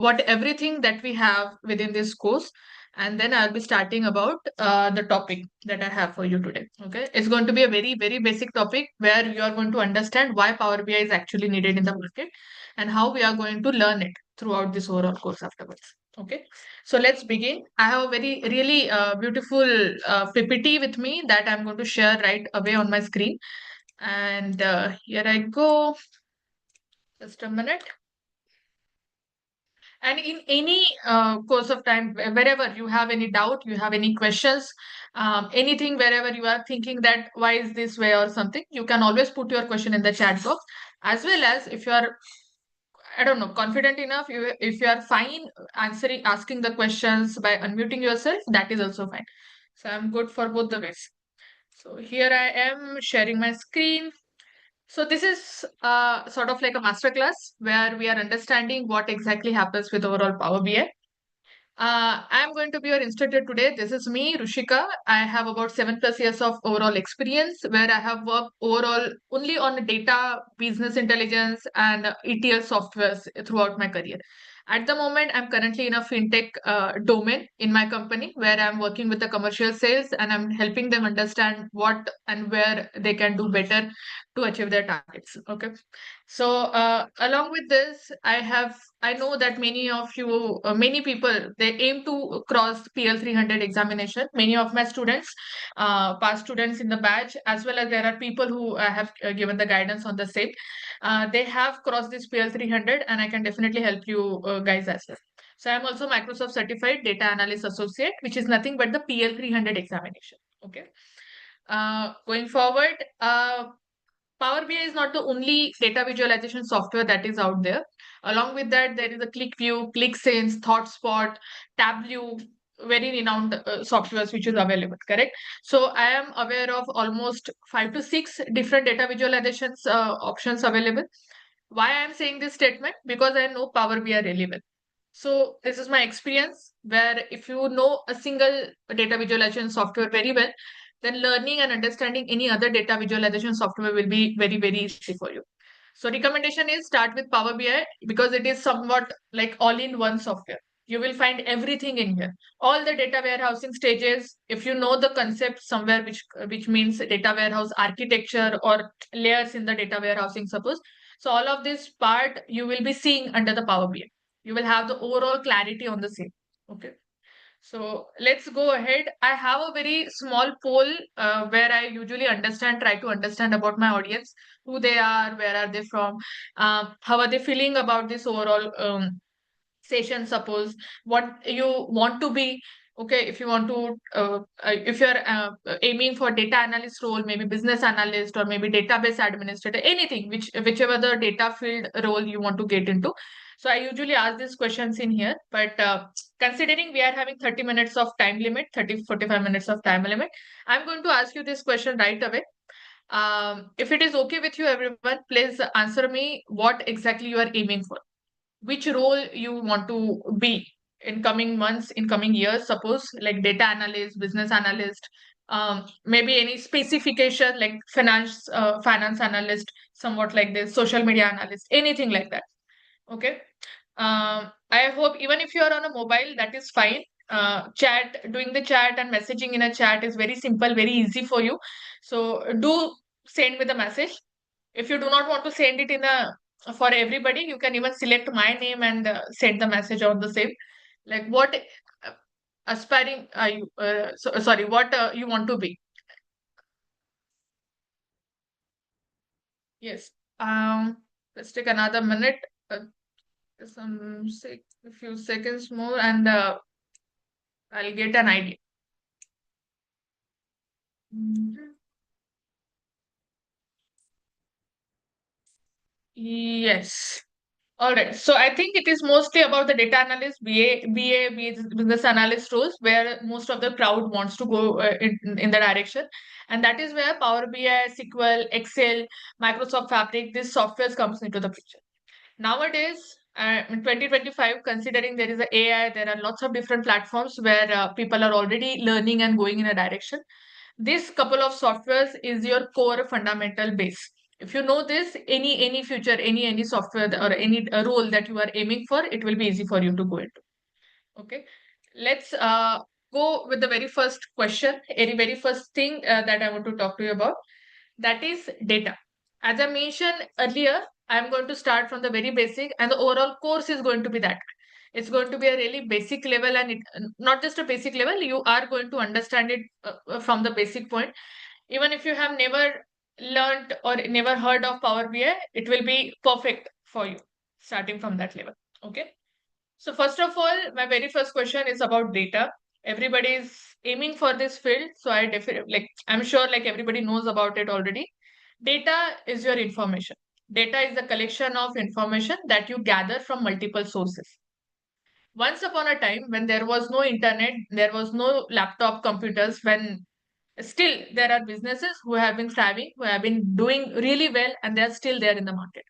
what everything that we have within this course, and then I'll be starting about the topic that I have for you today. Okay, it's going to be a very, very basic topic where you are going to understand why Power BI is actually needed in the market and how we are going to learn it throughout this overall course afterwards. Okay, so let's begin. I have a very really beautiful PPT with me that I'm going to share right away on my screen. And here I go. Just a minute. And in any course of time, wherever you have any doubt, you have any questions, anything, wherever you are thinking that why is this way or something, you can always put your question in the chat box. As well as if you are, I don't know, confident enough, if you are fine asking the questions by unmuting yourself, that is also fine. So I'm good for both the ways. So here I am sharing my screen. So this is sort of like a masterclass where we are understanding what exactly happens with overall Power BI. I'm going to be your instructor today. This is me, Rushika. I have about 7+ years of overall experience where I have worked overall only on data, business intelligence, and ETL softwares throughout my career. At the moment, I'm currently in a fintech domain in my company where I'm working with the commercial sales and I'm helping them understand what and where they can do better to achieve their targets. Okay. So, along with this, I know that many of you, many people, they aim to cross PL 300 examination. Many of my students, past students in the batch, as well as there are people who have given the guidance on the same. They have crossed this PL 300, and I can definitely help you guys as well. So, I'm also Microsoft Certified Data Analyst Associate, which is nothing but the PL 300 examination. Okay. Going forward, Power BI is not the only data visualization software that is out there. Along with that, there is a ClickView, ClickSense, ThoughtSpot, Tableau, very renowned softwares which is available, correct? So I am aware of almost 5 to 6 different data visualizations options available. Why I am saying this statement? Because I know Power BI really well. So this is my experience where if you know a single data visualization software very well, then learning and understanding any other data visualization software will be very, very easy for you. So recommendation is start with Power BI because it is somewhat like all-in-one software. You will find everything in here. All the data warehousing stages, if you know the concept somewhere which means data warehouse architecture or layers in the data warehousing, suppose. So all of this part you will be seeing under the Power BI. You will have the overall clarity on the same. Okay. So let's go ahead. I have a very small poll where I usually try to understand about my audience, who they are, where are they from, how are they feeling about this overall session, suppose, what you want to be. Okay, if you want to, if you're aiming for data analyst role, maybe business analyst or maybe database administrator, anything, whichever the data field role you want to get into. So I usually ask these questions in here, but considering we are having 30 minutes of time limit, 30-45 minutes of time limit, I'm going to ask you this question right away. If it is okay with you, everyone, please answer me what exactly you are aiming for, which role you want to be in coming months, in coming years, suppose like data analyst, business analyst, maybe any specification like finance analyst, somewhat like this, social media analyst, anything like that. Okay. I hope even if you are on a mobile, that is fine. Doing the chat and messaging in a chat is very simple, very easy for you. So do send me the message. If you do not want to send it in a for everybody, you can even select my name and send the message on the same. Like what aspiring are you? Sorry, what you want to be? Yes. Let's take another minute, a few seconds more, and I'll get an idea. Mhm. Yes. All right. So I think it is mostly about the data analyst, business analyst roles, where most of the crowd wants to go in the direction. And that is where Power BI, SQL, Excel, Microsoft Fabric, this software comes into the picture. Nowadays, in 2025, considering there is a AI, there are lots of different platforms where people are already learning and going in a direction. This couple of softwares is your core fundamental base. If you know this, any future, any software or any role that you are aiming for, it will be easy for you to go into. Okay, let's go with the very first question, very first thing that I want to talk to you about. That is data. As I mentioned earlier, I'm going to start from the very basic, and the overall course is going to be that. It's going to be a really basic level, and not just a basic level. You are going to understand it from the basic point. Even if you have never learned or never heard of Power BI, it will be perfect for you starting from that level. Okay. So first of all, my very first question is about data. Everybody is aiming for this field, so I definitely I'm sure everybody knows about it already. Data is your information. Data is the collection of information that you gather from multiple sources. Once upon a time, when there was no internet, there was no laptop computers, when still there are businesses who have been thriving, who have been doing really well, and they are still there in the market.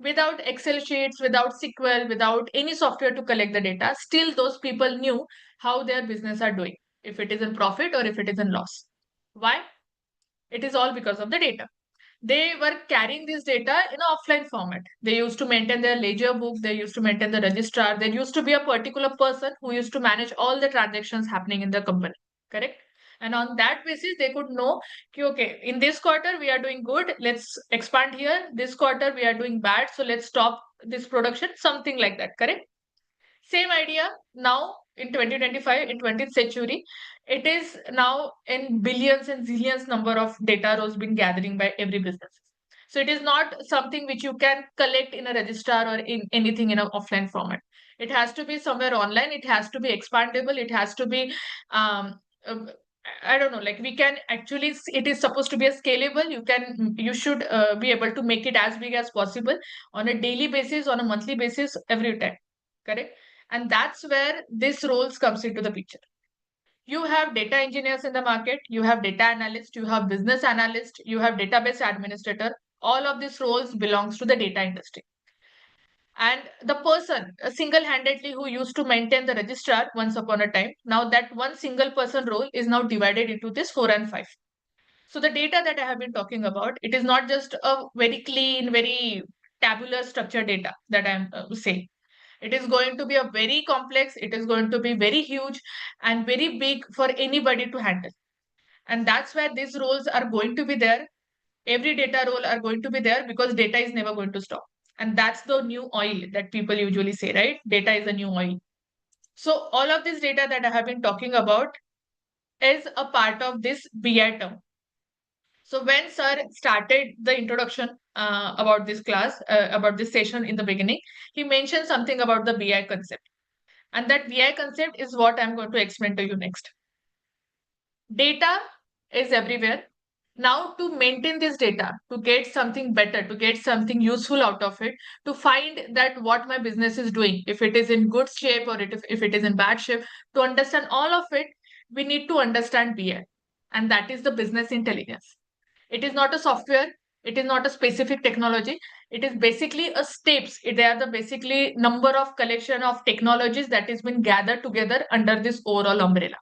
Without Excel sheets, without SQL, without any software to collect the data, still those people knew how their business are doing, if it is in profit or if it is in loss. Why? It is all because of the data. They were carrying this data in an offline format. They used to maintain their ledger book, they used to maintain the registrar, there used to be a particular person who used to manage all the transactions happening in the company. Correct? And on that basis, they could know, okay, in this quarter we are doing good, let's expand here. This quarter we are doing bad, so let's stop this production, something like that. Correct? Same idea now in 2025, in 20th century, it is now in billions and zillions number of data rows been gathering by every business. So it is not something which you can collect in a registrar or in anything in an offline format. It has to be somewhere online. It has to be expandable. It has to be, um, uh, I don't know, we can actually, it is supposed to be a scalable. You should be able to make it as big as possible on a daily basis, on a monthly basis, every time. Correct? And that's where this roles comes into the picture. You have data engineers in the market, you have data analyst, you have business analyst, you have database administrator. All of these roles belongs to the data industry. And the person single-handedly who used to maintain the registrar once upon a time, now that one single person role is now divided into this 4 and 5. So the data that I have been talking about, it is not just a very clean, very tabular structured data that I'm saying. It is going to be a very complex, it is going to be very huge and very big for anybody to handle. And that's where these roles are going to be there. Every data role are going to be there because data is never going to stop. And that's the new oil that people usually say, right? Data is a new oil. So all of this data that I have been talking about is a part of this BI term. So when sir started the introduction about this class, about this session in the beginning, he mentioned something about the BI concept. And that BI concept is what I'm going to explain to you next. Data is everywhere. Now, to maintain this data, to get something better, to get something useful out of it, to find that what my business is doing, if it is in good shape or if it is in bad shape, to understand all of it, we need to understand BI. And that is the business intelligence. It is not a software. It is not a specific technology. It is basically a steps. They are the basically number of collection of technologies that has been gathered together under this overall umbrella.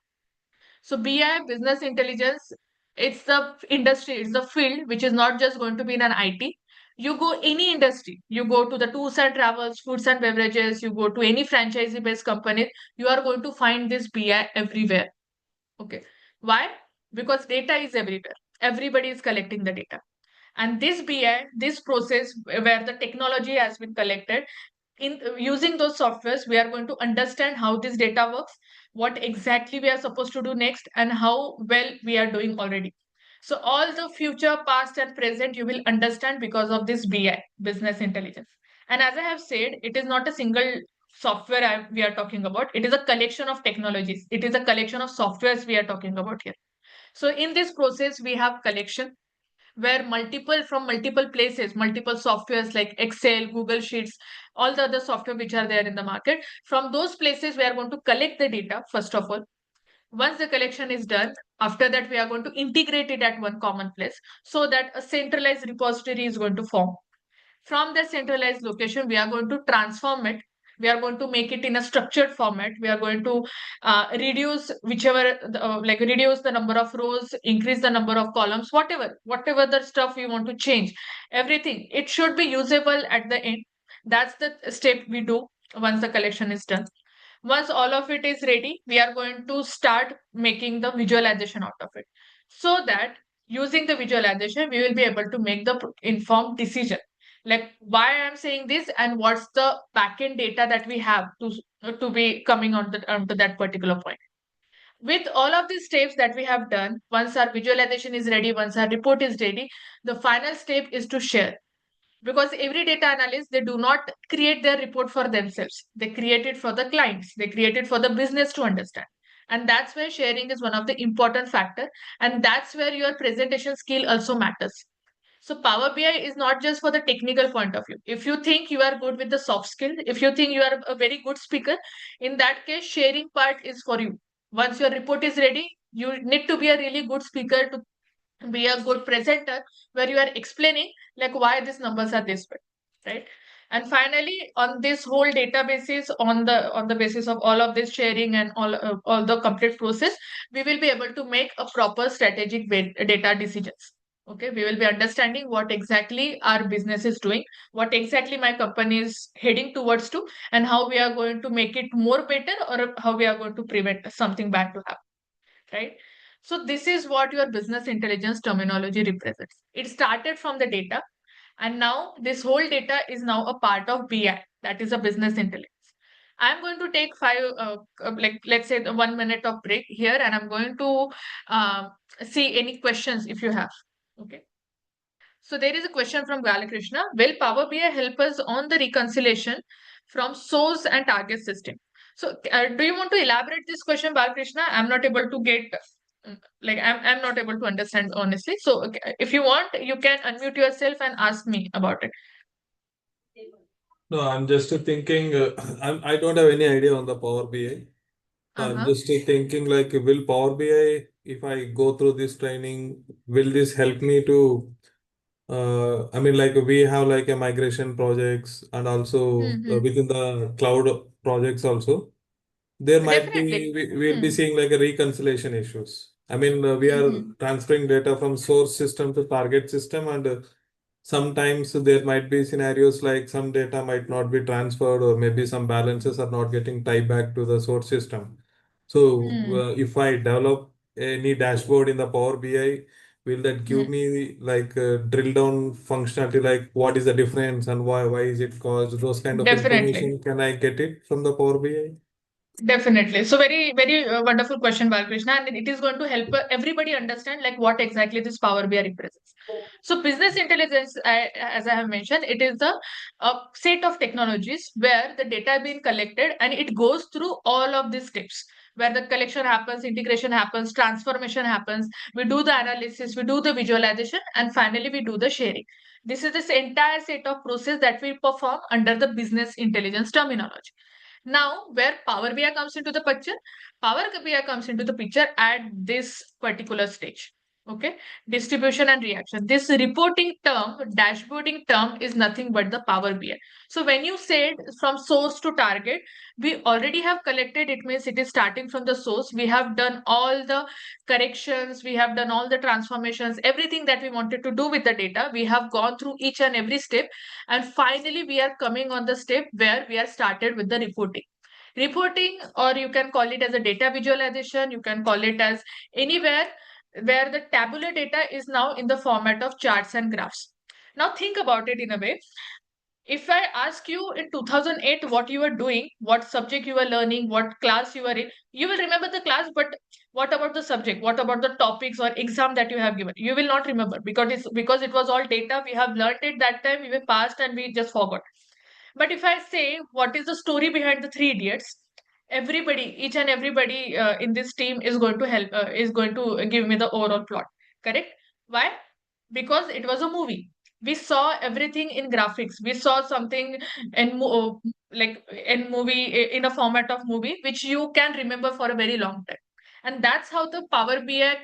So BI, business intelligence, it's the industry, it's the field which is not just going to be in an IT. You go any industry, you go to the tours and travels, foods and beverages, you go to any franchisee-based company, you are going to find this BI everywhere. Okay. Why? Because data is everywhere. Everybody is collecting the data. And this BI, this process where the technology has been collected, in using those softwares, we are going to understand how this data works, what exactly we are supposed to do next, and how well we are doing already. So all the future, past, and present, you will understand because of this BI, business intelligence. And as I have said, it is not a single software we are talking about. It is a collection of technologies. It is a collection of softwares we are talking about here. So in this process, we have collection where multiple places, multiple softwares like Excel, Google Sheets, all the other software which are there in the market, from those places we are going to collect the data first of all. Once the collection is done, after that we are going to integrate it at one common place so that a centralized repository is going to form. From the centralized location, we are going to transform it We are going to make it in a structured format. We are going to reduce reduce the number of rows, increase the number of columns, whatever the stuff we want to change, everything. It should be usable at the end. That's the step we do once the collection is done. Once all of it is ready, we are going to start making the visualization out of it, so that using the visualization, we will be able to make the informed decision. Like why I'm saying this and what's the backend data that we have to be coming on to that particular point. With all of these steps that we have done, once our visualization is ready, once our report is ready, the final step is to share. Because every data analyst, they do not create their report for themselves, they create it for the clients, they create it for the business to understand. And that's where sharing is one of the important factor, and that's where your presentation skill also matters. So Power BI is not just for the technical point of view. If you think you are good with the soft skill, if you think you are a very good speaker, in that case sharing part is for you. Once your report is ready, you need to be a really good speaker, to be a good presenter, where you are explaining like why these numbers are this way, right? And finally, on this whole databases, on the basis of all of this sharing and all the complete process, we will be able to make a proper strategic data decisions. Okay, we will be understanding what exactly our business is doing, what exactly my company is heading towards to, and how we are going to make it more better, or how we are going to prevent something bad to happen, right? So this is what your business intelligence terminology represents. It started from the data, and now this whole data is now a part of BI, that is a business intelligence. I'm going to take let's say 1 minute of break here, and I'm going to uh, see any questions if you have. Okay. So there is a question from Balakrishna. Will Power BI help us on the reconciliation from source and target system? So do you want to elaborate this question, Balakrishna? I'm not able to get, I'm not able to understand honestly. So okay, if you want, you can unmute yourself and ask me about it. No, I'm just thinking, I don't have any idea on the Power BI. So I'm Uh-huh. just thinking like, will Power BI, if I go through this training, will this help me to, I mean, like we have like a migration projects and also Hmm. within the cloud projects also, there might Definitely. be, we'll be Hmm. seeing like a reconciliation issues. I mean, we are Hmm. transferring data from source system to target system, and sometimes there might be scenarios like some data might not be transferred, or maybe some balances are not getting tied back to the source system. So Hmm. if I develop any dashboard in the Power BI, will that Hmm. give me like a drill down functionality, like what is the difference and why is it caused? Those kind of Definitely. information, can I get it from the Power BI? Definitely. So very wonderful question, Balakrishna, and it is going to help everybody understand like what exactly this Power BI represents. So business intelligence, as I have mentioned, it is a set of technologies where the data being collected and it goes through all of these steps, where the collection happens, integration happens, transformation happens. We do the analysis, we do the visualization, and finally we do the sharing. This is this entire set of process that we perform under the business intelligence terminology. Now, where Power BI comes into the picture, Power BI comes into the picture at this particular stage. Okay, distribution and reaction. This reporting term, dashboarding term is nothing but the Power BI. So when you said from source to target, we already have collected. It means it is starting from the source. We have done all the corrections, we have done all the transformations, everything that we wanted to do with the data. We have gone through each and every step, and finally we are coming on the step where we are started with the reporting, or you can call it as a data visualization, you can call it as anywhere where the tabular data is now in the format of charts and graphs. Now think about it in a way. If I ask you in 2008 what you were doing, what subject you were learning, what class you were in, you will remember the class, but what about the subject? What about the topics or exam that you have given? You will not remember, because it was all data. We have learned it that time, we were passed and we just forgot. But if I say what is the story behind the Three Idiots, everybody, each and everybody in this team is going to is going to give me the overall plot. Correct? Why? Because it was a movie. We saw everything in graphics. We saw something in like in movie, in a format of movie which you can remember for a very long time. And that's how the Power BI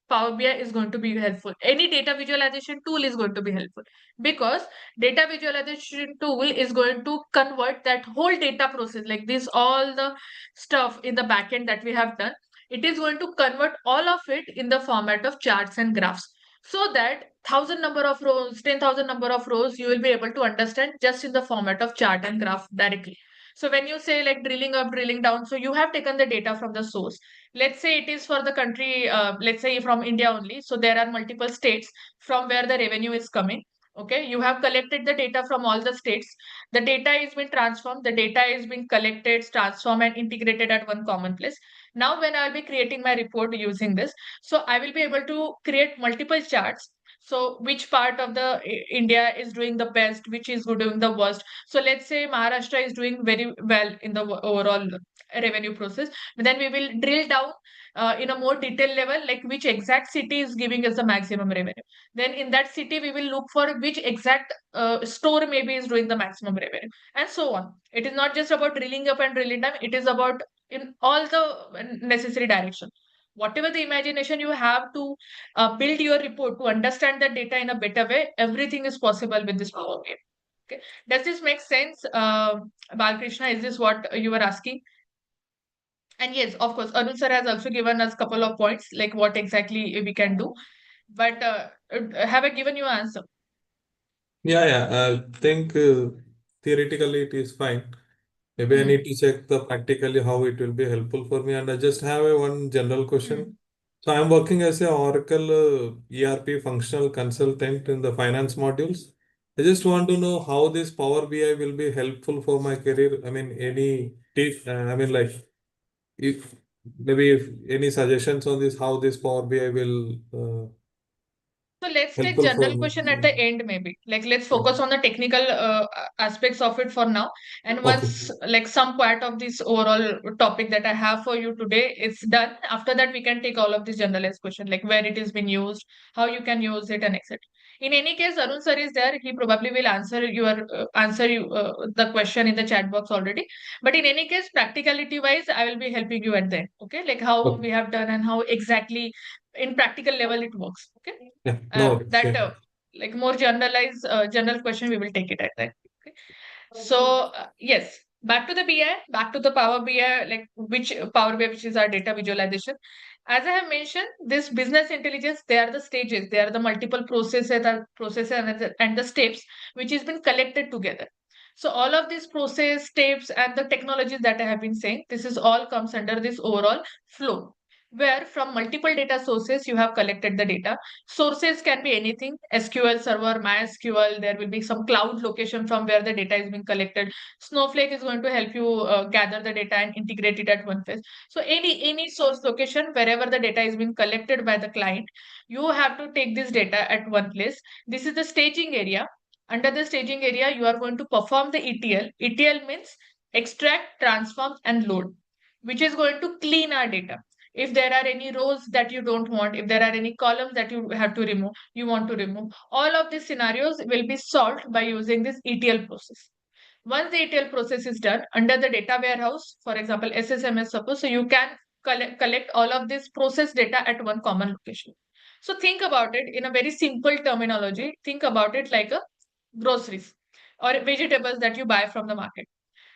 Power BI is going to be helpful. Any data visualization tool is going to be helpful, because data visualization tool is going to convert that whole data process, like this, all the stuff in the backend that we have done. It is going to convert all of it in the format of charts and graphs, so that 1,000 number of rows, 10,000 number of rows, you will be able to understand just in the format of chart and graph directly. So when you say like drilling up, drilling down, so you have taken the data from the source. Let's say it is for the country, let's say from India only. So there are multiple states from where the revenue is coming. Okay, you have collected the data from all the states. The data is being transformed, the data is being collected, transformed, and integrated at one common place. Now, when I'll be creating my report using this, so I will be able to create multiple charts. So which part of the India is doing the best, which is doing the worst. So let's say Maharashtra is doing very well in the overall revenue process. Then we will drill down in a more detailed level, like which exact city is giving us the maximum revenue. Then in that city, we will look for which exact store maybe is doing the maximum revenue, and so on. It is not just about drilling up and drilling down. It is about in all the necessary direction. Whatever the imagination you have to build your report to understand the data in a better way, everything is possible with this Power BI. Okay. Does this make sense, Balkrishna? Is this what you were asking? And yes, of course, Arun sir has also given us a couple of points, like what exactly we can do. But have I given you an answer? Yeah, I think theoretically it is fine. Maybe I Hmm. need to check the practically how it will be helpful for me. And I just have a one general Hmm. question. So I'm working as a Oracle ERP functional consultant in the finance modules. I just want to know how this Power BI will be helpful for my career. I mean, any tips? I mean, like, if maybe if any suggestions on this, how this Power BI will So let's take helpful for general me. question at the end, maybe. Like let's focus on the technical aspects of it for now. And Okay. once like some part of this overall topic that I have for you today is done, after that we can take all of this generalized question, like where it is being used, how you can use it, and etc. In any case, Arun sir is there. He probably will answer you the question in the chat box already. But in any case, practicality wise, I will be helping you at the end. Okay, like how Okay. we have done and how exactly in practical level it works. Okay, Yeah. No worries. that Yeah. like more generalized general question, we will take it at that. Okay. So yes, back to the BI, back to the Power BI, like which Power BI, which is our data visualization. As I have mentioned, this business intelligence, they are the stages, they are the multiple processes and the steps which has been collected together. So all of these process steps and the technologies that I have been saying, this is all comes under this overall flow, where from multiple data sources you have collected the data. Sources can be anything: SQL server, MySQL. There will be some cloud location from where the data is being collected. Snowflake is going to help you gather the data and integrate it at one place. So any source location wherever the data is being collected by the client, you have to take this data at one place. This is the staging area. Under the staging area, you are going to perform the ETL. ETL means extract, transform, and load, which is going to clean our data. If there are any rows that you don't want, if there are any columns that you have to remove, you want to remove, all of these scenarios will be solved by using this ETL process. Once the ETL process is done under the data warehouse, for example SSMS, suppose, so you can collect all of this process data at one common location. So think about it in a very simple terminology. Think about it like a groceries or vegetables that you buy from the market.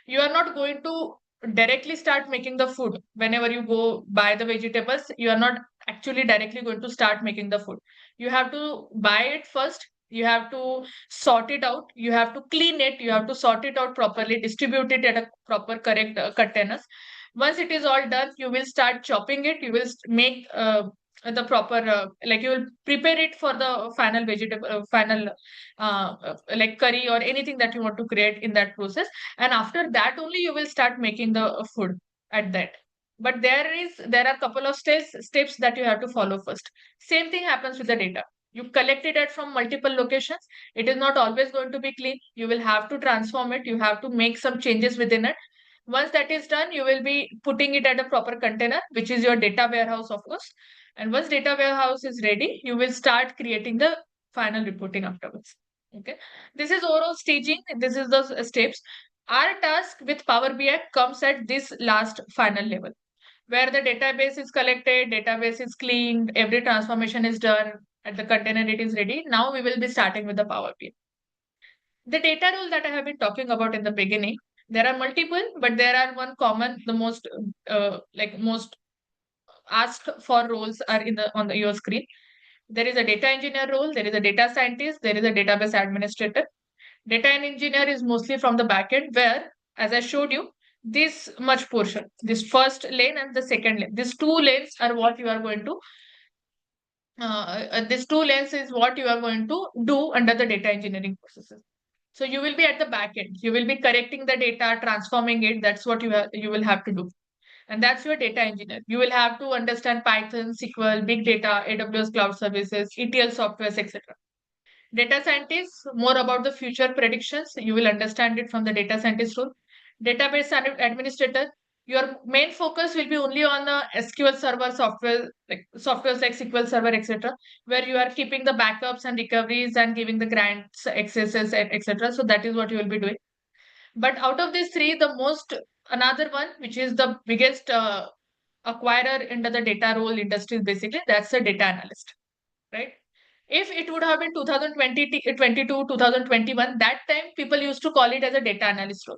You are not going to directly start making the food. Whenever you go buy the vegetables, you are not actually directly going to start making the food. You have to buy it first, you have to sort it out, you have to clean it, you have to sort it out properly, distribute it at a proper correct containers. Once it is all done, you will start chopping it, you will make the proper like you will prepare it for the final vegetable final like curry or anything that you want to create in that process. And after that only you will start making the food at that. But there are a couple of steps that you have to follow first. Same thing happens with the data. You collected it from multiple locations. It is not always going to be clean. You will have to transform it, you have to make some changes within it. Once that is done, you will be putting it at a proper container, which is your data warehouse, of course. And once data warehouse is ready, you will start creating the final reporting afterwards. Okay, this is overall staging, this is the steps. Our task with Power BI comes at this last final level, where the database is collected, database is cleaned, every transformation is done, and the container it is ready. Now we will be starting with the Power BI. The data role that I have been talking about in the beginning, there are multiple, but there are one common, the most most asked for roles are in the on the your screen. There is a data engineer role, there is a data scientist, there is a database administrator. Data engineer is mostly from the backend, where, as I showed you, this much portion, this first lane and the second lane, these two lanes are what you are going to these two lanes is what you are going to do under the data engineering processes. So you will be at the back end. You will be correcting the data, transforming it. That's what you will have to do. And that's your data engineer. You will have to understand Python, SQL, big data, AWS cloud services, ETL softwares, etc. Data scientists, more about the future predictions. You will understand it from the data scientist role. Database administrator, your main focus will be only on the SQL Server software, like softwares like SQL Server, etc., where you are keeping the backups and recoveries and giving the grants, accesses, etc. So that is what you will be doing. But out of these three, the most another one, which is the biggest acquirer into the data role industry, basically, that's the data analyst, right? If it would have been 2020, 2021, that time people used to call it as a data analyst role.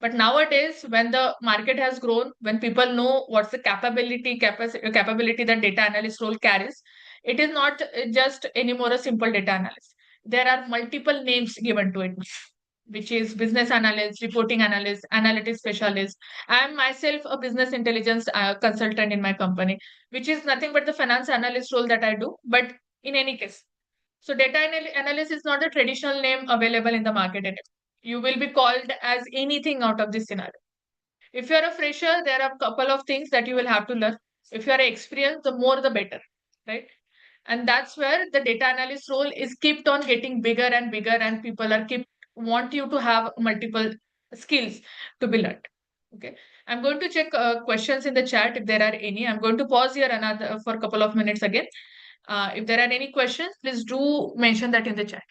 But nowadays, when the market has grown, when people know what's the capability that data analyst role carries, it is not just anymore a simple data analyst. There are multiple names given to it, which is business analyst, reporting analyst, analytics specialist. I am myself a business intelligence consultant in my company, which is nothing but the finance analyst role that I do. But in any case, so data analyst is not the traditional name available in the market anymore. You will be called as anything out of this scenario. If you're a fresher, there are a couple of things that you will have to learn. If you're experienced, the more the better, right? And that's where the data analyst role is kept on getting bigger and bigger, and people are keep want you to have multiple skills to be learned. Okay, I'm going to check questions in the chat if there are any. I'm going to pause here another for a couple of minutes again. If there are any questions, please do mention that in the chat.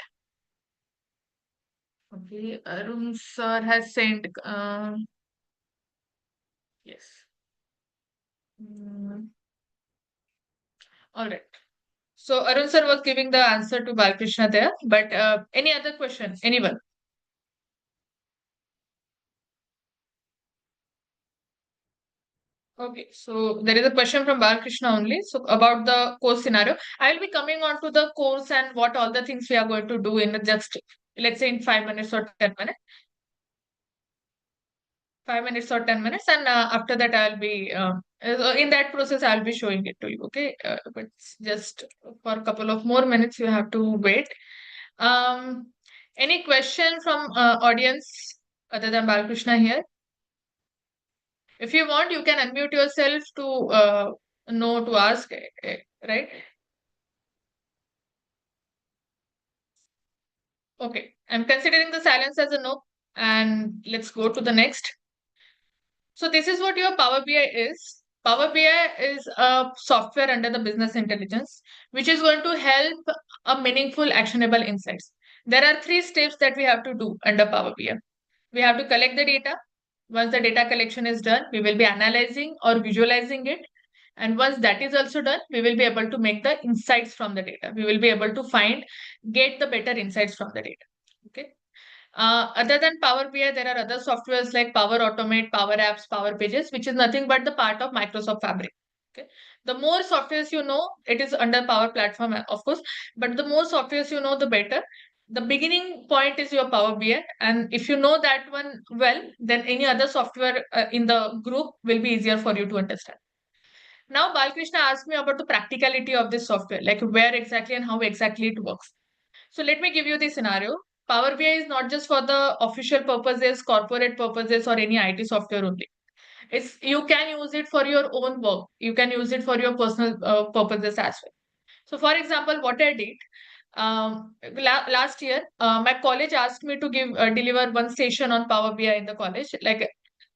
Okay, Arun sir has sent. Yes. Mm, all right. So Arun sir was giving the answer to Balkrishna there, but any other question? Anyone? Okay, so there is a question from Balkrishna only. So about the course scenario, I will be coming on to the course and what all the things we are going to do in just, let's say, in 5 minutes or 10 minutes. 5 minutes or 10 minutes, and after that I'll be in that process I'll be showing it to you. Okay, but just for a couple of more minutes you have to wait. Um, any question from audience other than Balkrishna here? If you want, you can unmute yourself to know to ask, right? Okay, I'm considering the silence as a no, and let's go to the next. So this is what your Power BI is. Power BI is a software under the business intelligence, which is going to help a meaningful, actionable insights. There are three steps that we have to do under Power BI. We have to collect the data. Once the data collection is done, we will be analyzing or visualizing it. And once that is also done, we will be able to make the insights from the data. We will be able to get the better insights from the data. Okay. Other than Power BI, there are other softwares like Power Automate, Power Apps, Power Pages, which is nothing but the part of Microsoft Fabric. Okay. The more softwares you know, it is under Power Platform, of course, but the more softwares you know, the better. The beginning point is your Power BI, and if you know that one well, then any other software in the group will be easier for you to understand. Now, Balkrishna asked me about the practicality of this software, like where exactly and how exactly it works. So let me give you the scenario. Power BI is not just for the official purposes, corporate purposes, or any IT software only. It's you can use it for your own work. You can use it for your personal purposes as well. So, for example, what I did last year, my college asked me to deliver one session on Power BI in the college. Like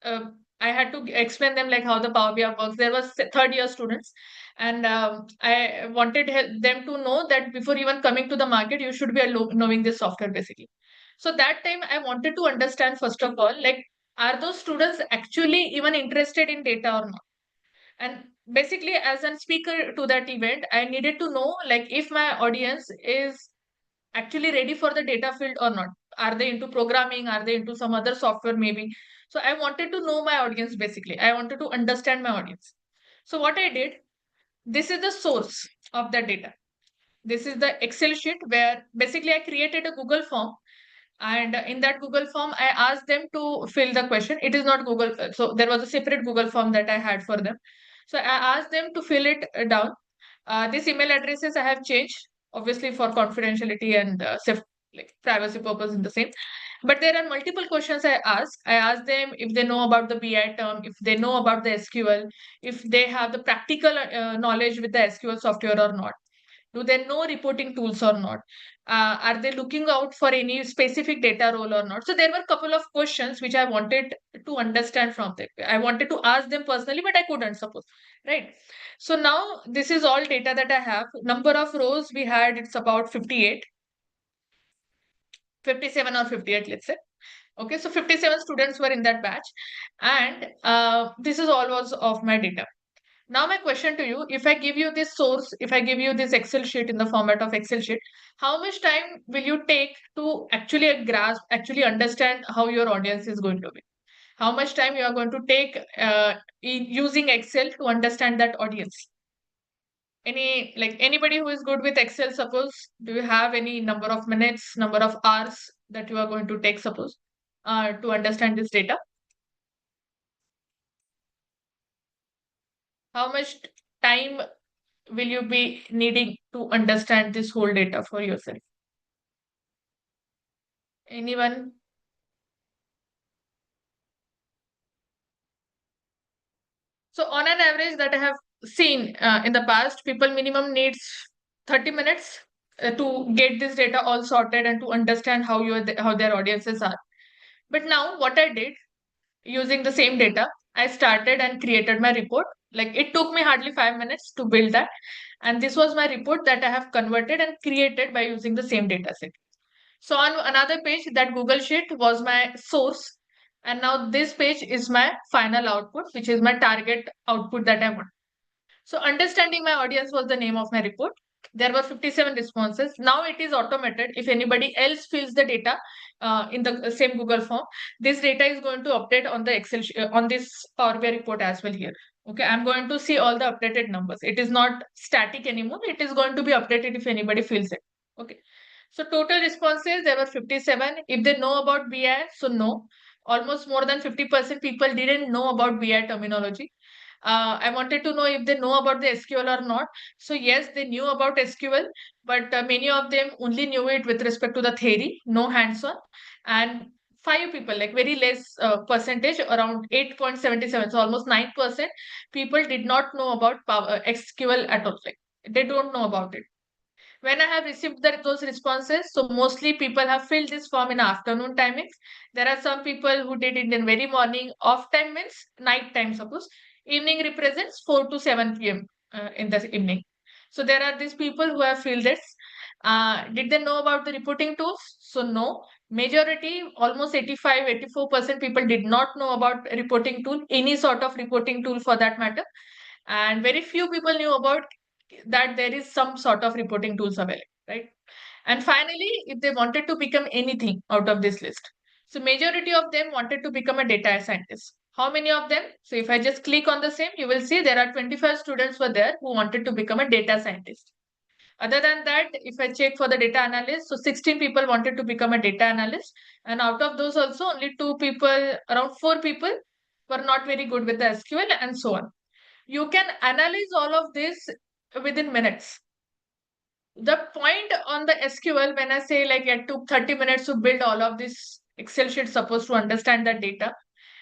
uh, I had to explain them like how the Power BI works. There was third year students, and I wanted them to know that before even coming to the market, you should be knowing this software basically. So that time I wanted to understand first of all, like, are those students actually even interested in data or not? And basically, as a speaker to that event, I needed to know like if my audience is actually ready for the data field or not. Are they into programming? Are they into some other software maybe? So I wanted to know my audience basically. I wanted to understand my audience. So what I did, this is the source of the data. This is the Excel sheet where basically I created a Google form, and in that Google form I asked them to fill the question. It is not Google, so there was a separate Google form that I had for them. So I asked them to fill it down. These email addresses I have changed, obviously for confidentiality and safe, like privacy purpose in the same. But there are multiple questions I asked. I asked them if they know about the BI term, if they know about the SQL, if they have the practical knowledge with the SQL software or not. Do they know reporting tools or not? Are they looking out for any specific data role or not? So there were a couple of questions which I wanted to understand from them. I wanted to ask them personally, but I couldn't, suppose, right? So now this is all data that I have. Number of rows we had, it's about 58, 57 or 58, let's say. Okay, so 57 students were in that batch, and this is all was of my data. Now my question to you, if I give you this source, if I give you this Excel sheet in the format of Excel sheet, how much time will you take to actually grasp, actually understand how your audience is going to be? How much time you are going to take in using Excel to understand that audience? Any, like anybody who is good with Excel, suppose, do you have any number of minutes, number of hours that you are going to take, suppose, to understand this data? How much time will you be needing to understand this whole data for yourself? Anyone? So on an average that I have seen in the past, people minimum needs 30 minutes to get this data all sorted and to understand how their audiences are. But now what I did, using the same data, I started and created my report. Like it took me hardly 5 minutes to build that. And this was my report that I have converted and created by using the same data set. So on another page, that Google Sheet was my source. And now this page is my final output, which is my target output that I want. So understanding my audience was the name of my report. There were 57 responses. Now it is automated. If anybody else fills the data in the same Google form, this data is going to update on the on this Power BI report as well here. Okay, I'm going to see all the updated numbers. It is not static anymore. It is going to be updated if anybody fills it. Okay. So total responses, there were 57. If they know about BI, so no. Almost more than 50% people didn't know about BI terminology. I wanted to know if they know about the SQL or not. So yes, they knew about SQL, but many of them only knew it with respect to the theory, no hands-on. And five people, like very less percentage, around 8.77, so almost 9% people did not know about SQL at all. Like they don't know about it. When I have received those responses, so mostly people have filled this form in afternoon timings. There are some people who did it in very morning. Off time means night time, suppose. Evening represents 4 to 7 p.m. In the evening. So there are these people who have filled this. Did they know about the reporting tools? So no. Majority, almost 85, 84% people did not know about reporting tool, any sort of reporting tool for that matter. And very few people knew about that there is some sort of reporting tools available, right? And finally, if they wanted to become anything out of this list, so majority of them wanted to become a data scientist. How many of them? So if I just click on the same, you will see there are 25 students were there who wanted to become a data scientist. Other than that, if I check for the data analyst, so 16 people wanted to become a data analyst. And out of those also, only two people, around four people were not very good with the SQL and so on. You can analyze all of this within minutes. The point on the SQL, when I say like it took 30 minutes to build all of this Excel sheet supposed to understand that data,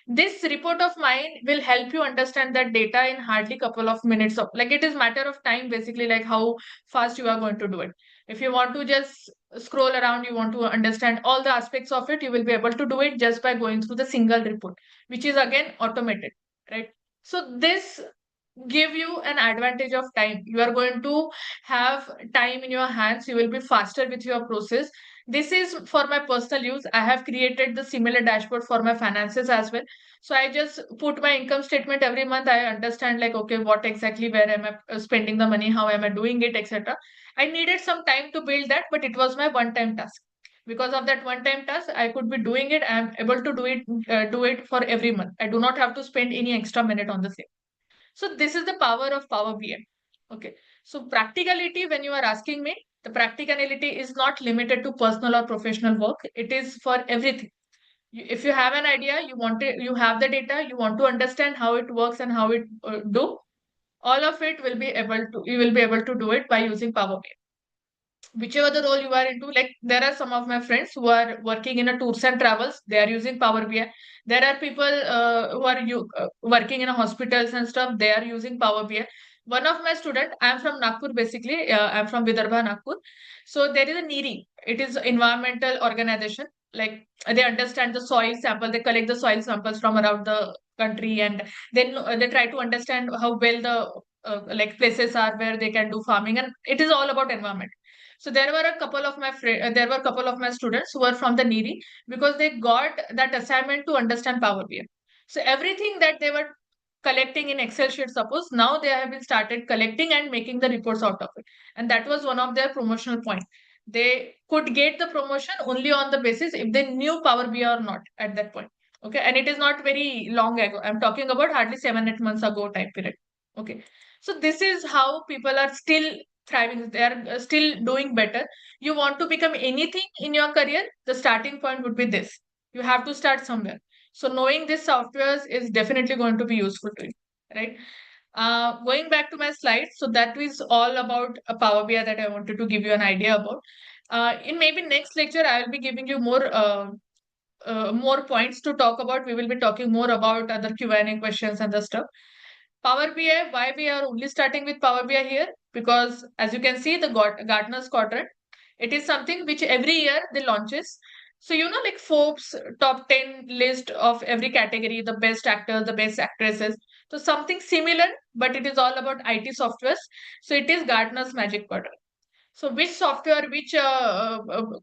this report of mine will help you understand that data in hardly couple of minutes of, like it is matter of time basically, like how fast you are going to do it. If you want to just scroll around, you want to understand all the aspects of it, you will be able to do it just by going through the single report, which is again automated, right? So this give you an advantage of time. You are going to have time in your hands. You will be faster with your process. This is for my personal use. I have created the similar dashboard for my finances as well. So I just put my income statement every month. I understand like, okay, what exactly, where am I spending the money, how am I doing it, etc. I needed some time to build that, but it was my one-time task. Because of that one-time task, I could be doing it. I am able to do it for every month. I do not have to spend any extra minute on the same. So this is the power of Power BI. Okay. So practicality, when you are asking me, the practicality is not limited to personal or professional work. It is for everything. If you have an idea, you have the data, you want to understand how it works and how it do, all of it will be able to, you will be able to do it by using Power BI, whichever the role you are into. Like there are some of my friends who are working in a tours and travels, they are using Power BI. There are people who are working in a hospitals and stuff, they are using Power BI. One of my student, I am from Nagpur basically, I'm from Vidarbha, Nagpur. So there is a NERI, it is environmental organization. Like they understand the soil sample, they collect the soil samples from around the country, and then they try to understand how well the like places are where they can do farming, and it is all about environment. So there were a couple of my students who were from the NERI, because they got that assignment to understand Power BI. So everything that they were collecting in Excel sheet, suppose now they have been started collecting and making the reports out of it. And that was one of their promotional points. They could get the promotion only on the basis if they knew Power BI or not at that point. Okay. And it is not very long ago. I'm talking about hardly 7, 8 months ago time period. Okay. So this is how people are still thriving. They are still doing better. You want to become anything in your career, the starting point would be this. You have to start somewhere. So knowing this softwares is definitely going to be useful to you, right? Going back to my slides, so that is all about a Power BI that I wanted to give you an idea about. In maybe next lecture, I will be giving you more points to talk about. We will be talking more about other Q&A questions and the stuff. Power BI, why we are only starting with Power BI here? Because as you can see, the Gartner's quadrant, it is something which every year they launches. So, like Forbes top 10 list of every category, the best actors, the best actresses. So something similar, but it is all about IT softwares. So it is Gartner's Magic Quadrant. So which software, which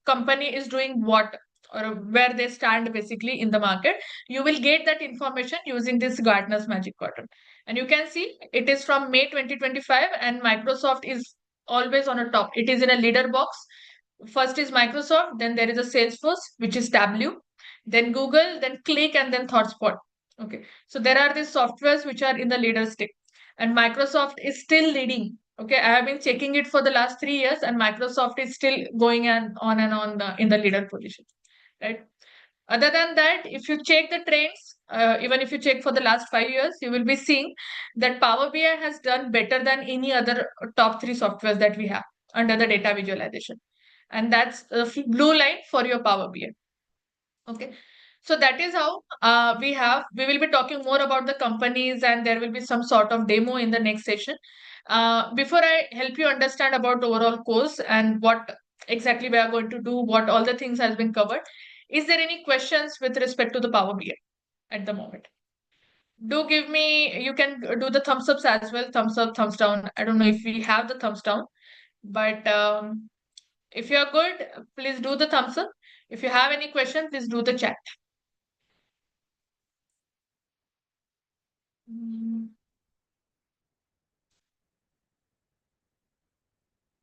company is doing what, or where they stand basically in the market, you will get that information using this Gartner's Magic Quadrant. And you can see it is from May 2025, and Microsoft is always on a top. It is in a leader box. First is Microsoft, then there is a Salesforce, which is Tableau, then Google, then Click, and then ThoughtSpot. Okay. So there are these softwares which are in the leader stick, and Microsoft is still leading. Okay, I have been checking it for the last 3 years, and Microsoft is still going and on in the leader position, right? Other than that, if you check the trends, even if you check for the last 5 years, you will be seeing that Power BI has done better than any other top three softwares that we have under the data visualization. And that's the blue line for your Power BI. Okay. So that is how we will be talking more about the companies, and there will be some sort of demo in the next session. Before I help you understand about the overall course and what exactly we are going to do, what all the things has been covered, is there any questions with respect to the Power BI at the moment? Do give me, you can do the thumbs ups as well, thumbs up, thumbs down. I don't know if we have the thumbs down, but if you are good, please do the thumbs up. If you have any question, please do the chat. Mm,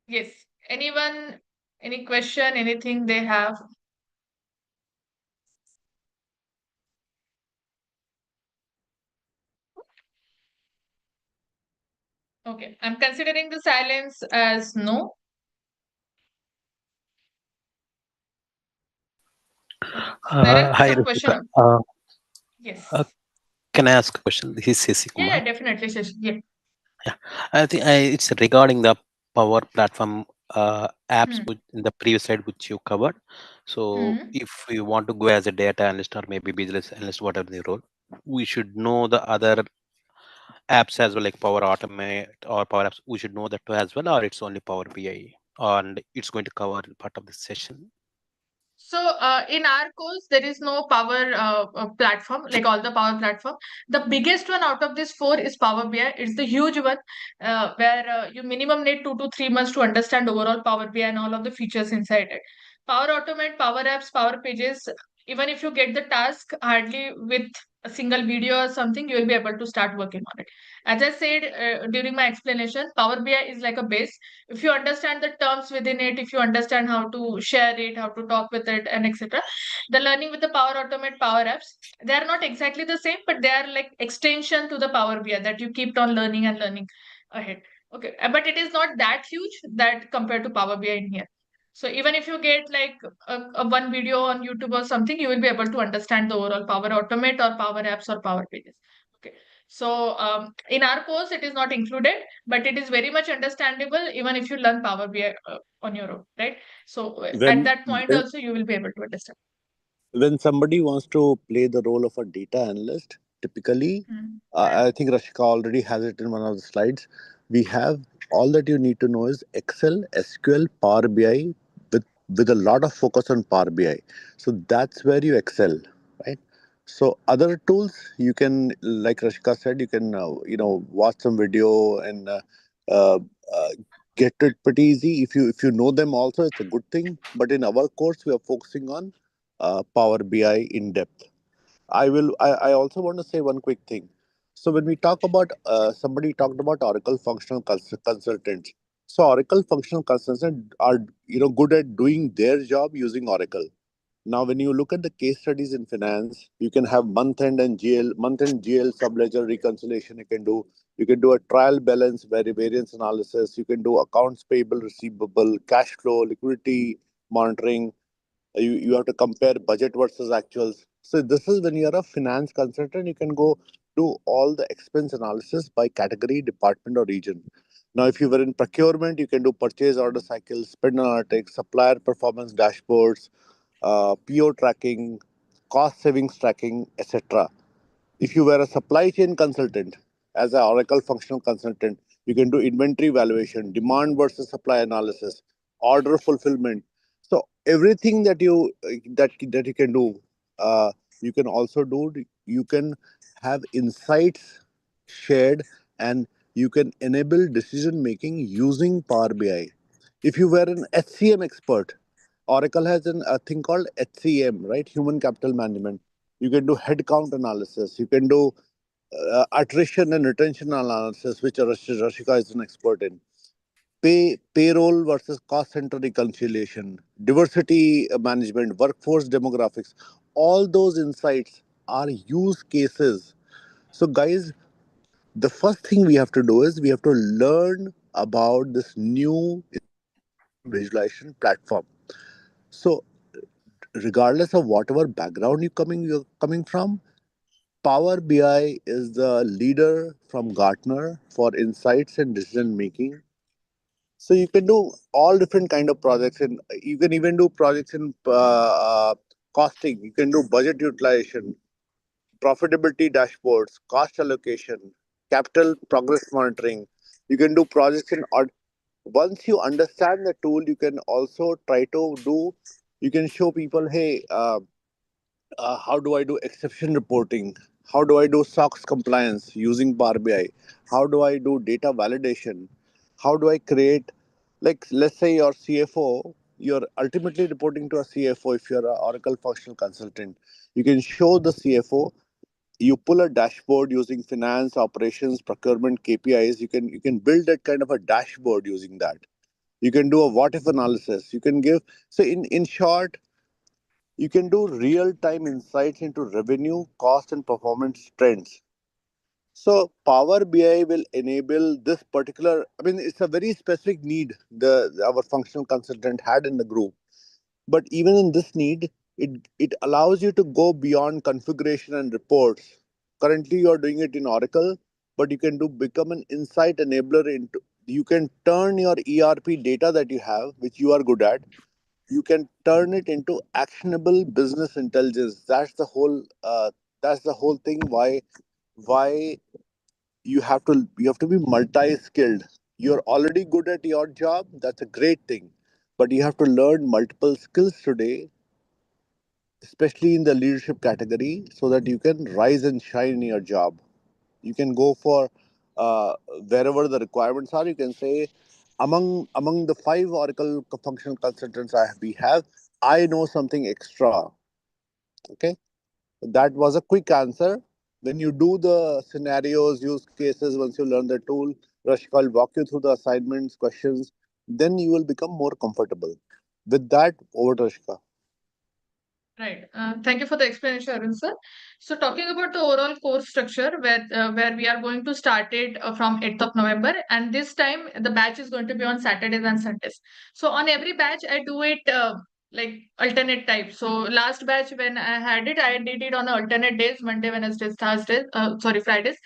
yes. Anyone, any question, anything they have? Okay. I'm considering the silence as no. Okay. So there are Hi, some Ritika. question. Yes. Uh, can I ask a question? This is Sesi Yeah, Kumar. yeah, definitely, Shashi. Yeah. Yeah, I think it's regarding the Power Platform apps Hmm. in the previous slide which you covered. So, Hmm. if you want to go as a data analyst or maybe business analyst, whatever the role, we should know the other apps as well, like Power Automate or Power Apps. We should know that too as well, or it's only Power BI, and it's going to cover part of this session. So in our course, there is no power platform, like all the power platform. The biggest one out of these four is Power BI. It's the huge one where you minimum need 2 to 3 months to understand overall Power BI and all of the features inside it. Power Automate, Power Apps, Power Pages. Even if you get the task, hardly with a single video or something, you will be able to start working on it. As I said during my explanation, Power BI is like a base. If you understand the terms within it, if you understand how to share it, how to talk with it, and etc., the learning with the Power Automate, Power Apps, they are not exactly the same, but they are like extension to the Power BI that you keep on learning and learning ahead. Okay, but it is not that huge that compared to Power BI in here. So even if you get like a one video on YouTube or something, you will be able to understand the overall Power Automate or Power Apps or Power Pages. Okay. So in our course, it is not included, but it is very much understandable even if you learn Power BI on your own, right? So at when that point when also, you will be able to understand. when somebody wants to play the role of a data analyst, typically, Mm. I think Rashika already has it in one of the slides. We have all that you need to know is Excel, SQL, Power BI with a lot of focus on Power BI. So that's where you excel, right? So other tools you can, like Rashika said, you can watch some video and uh, uh, get to it pretty easy. If you know them also, it's a good thing. But in our course, we are focusing on Power BI in depth. I also want to say one quick thing. So when we talk about somebody talked about Oracle functional consultants. So Oracle functional consultants are good at doing their job using Oracle. Now, when you look at the case studies in finance, you can have month end GL subledger reconciliation. You can do a trial balance variance analysis. You can do accounts payable, receivable, cash flow, liquidity monitoring. You have to compare budget versus actuals. So this is when you're a finance consultant, you can go do all the expense analysis by category, department, or region. Now, if you were in procurement, you can do purchase order cycles, spend analytics, supplier performance dashboards, PO tracking, cost savings tracking, etc. If you were a supply chain consultant, as an Oracle functional consultant, you can do inventory valuation, demand versus supply analysis, order fulfillment. So everything that you can do, you can also do. You can have insights shared, and you can enable decision making using Power BI. If you were an HCM expert, Oracle has a thing called HCM, right? Human Capital Management. You can do headcount analysis. You can do attrition and retention analysis, which Rashika is an expert in. Payroll versus cost center reconciliation, diversity management, workforce demographics. All those insights are use cases. So, guys, the first thing we have to do is we have to learn about this new information visualization platform. So, regardless of whatever background you're coming from, Power BI is the leader from Gartner for insights and decision making. So you can do all different kind of projects, and you can even do projects in costing. You can do budget utilization, profitability dashboards, cost allocation, capital progress monitoring. You can do projects in once you understand the tool, you can also try to do. You can show people, hey, how do I do exception reporting? How do I do SOX compliance using Power BI? How do I do data validation? How do I create, like, let's say your CFO, you're ultimately reporting to a CFO if you're an Oracle functional consultant. You can show the CFO, you pull a dashboard using finance, operations, procurement, KPIs. You can build that kind of a dashboard using that. You can do a what if analysis. You can give, so in short, you can do real time insights into revenue, cost, and performance trends. So, Power BI will enable this particular, I mean, it's a very specific need our functional consultant had in the group. But even in this need, it allows you to go beyond configuration and reports. Currently, you're doing it in Oracle, but you can become an insight enabler into, you can turn your ERP data that you have, which you are good at, you can turn it into actionable business intelligence. That's the whole thing. Why you have to be multi skilled. You're already good at your job. That's a great thing, but you have to learn multiple skills today especially in the leadership category, so that you can rise and shine in your job. You can go for wherever the requirements are. You can say, among the five Oracle functional consultants we have, I know something extra. Okay, that was a quick answer. When you do the scenarios, use cases, once you learn the tool, Rashika will walk you through the assignments, questions, then you will become more comfortable. With that, over to Rashika. Right. Thank you for the explanation, Arun sir. So talking about the overall course structure, where we are going to start it from 8th of November, and this time the batch is going to be on Saturdays and Sundays. So on every batch, I do it like alternate type. So last batch when I had it, I did it on alternate days, Monday, Wednesdays, Thursdays, Fridays.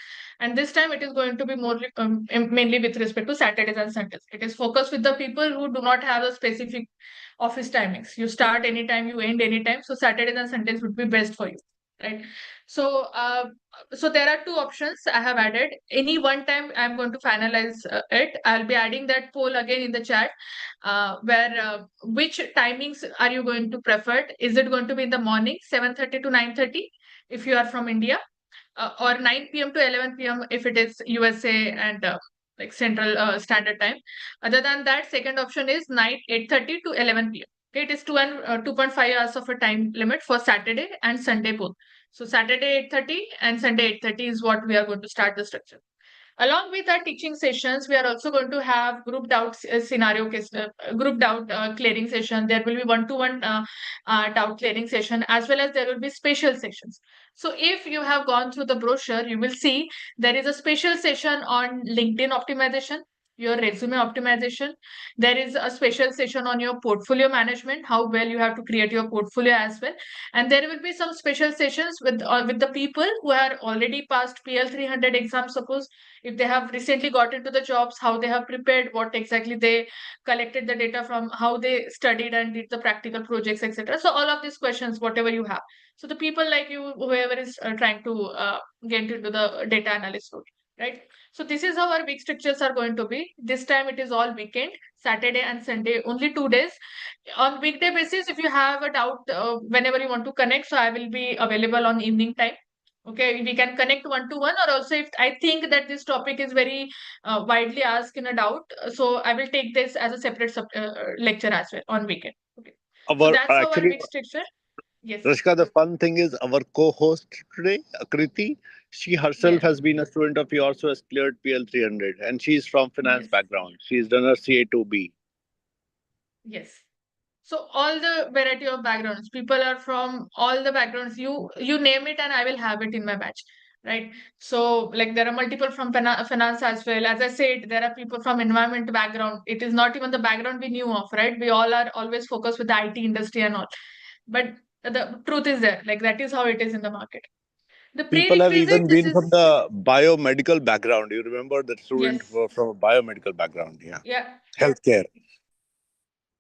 And this time it is going to be more mainly with respect to Saturdays and Sundays. It is focused with the people who do not have a specific office timings. You start anytime, you end anytime. So Saturdays and Sundays would be best for you, right? So, so there are two options I have added. Any one time I'm going to finalize it. I'll be adding that poll again in the chat, where which timings are you going to prefer? Is it going to be in the morning, 7:30 to 9:30, if you are from India, or 9 p.m. to 11 p.m. if it is USA and like Central Standard Time. Other than that, second option is night 8:30 to 11 p.m. Okay, it is 2.5 hours of a time limit for Saturday and Sunday both. So Saturday 8:30 and Sunday 8:30 is what we are going to start the structure. Along with our teaching sessions, we are also going to have group doubt scenario case, group doubt clearing session. There will be one-to-one doubt clearing session, as well as there will be special sessions. So if you have gone through the brochure, you will see there is a special session on LinkedIn optimization, your resume optimization. There is a special session on your portfolio management, how well you have to create your portfolio as well. And there will be some special sessions with the people who are already passed PL 300 exam, suppose if they have recently got into the jobs, how they have prepared, what exactly they collected the data from, how they studied and did the practical projects, etc. So all of these questions, whatever you have. So the people like you, whoever is trying to get into the data analyst role, right? So this is how our week structures are going to be. This time it is all weekend, Saturday and Sunday, only 2 days. On weekday basis, if you have a doubt, whenever you want to connect, so I will be available on evening time. Okay, we can connect one to one, or also if I think that this topic is very widely asked in a doubt, so I will take this as a separate lecture as well on weekend. Okay, so Our that's how our actually, week structure. Yes, Rashika, the fun thing is our co-host today, Akriti, she herself yes, has been a student of yours who has cleared PL 300, and she's from finance yes, background. She's done her CA2B. yes. So all the variety of backgrounds, people are from all the backgrounds. You name it, and I will have it in my batch, right? So like there are multiple from finance as well. As I said, there are people from environment background. It is not even the background we knew of, right? We all are always focused with the IT industry and all, but the truth is there. Like that is how it is in the market. The People have prerequisite. even This been is from the biomedical background. You remember that student yes, from a biomedical background? Yeah. yeah. Healthcare.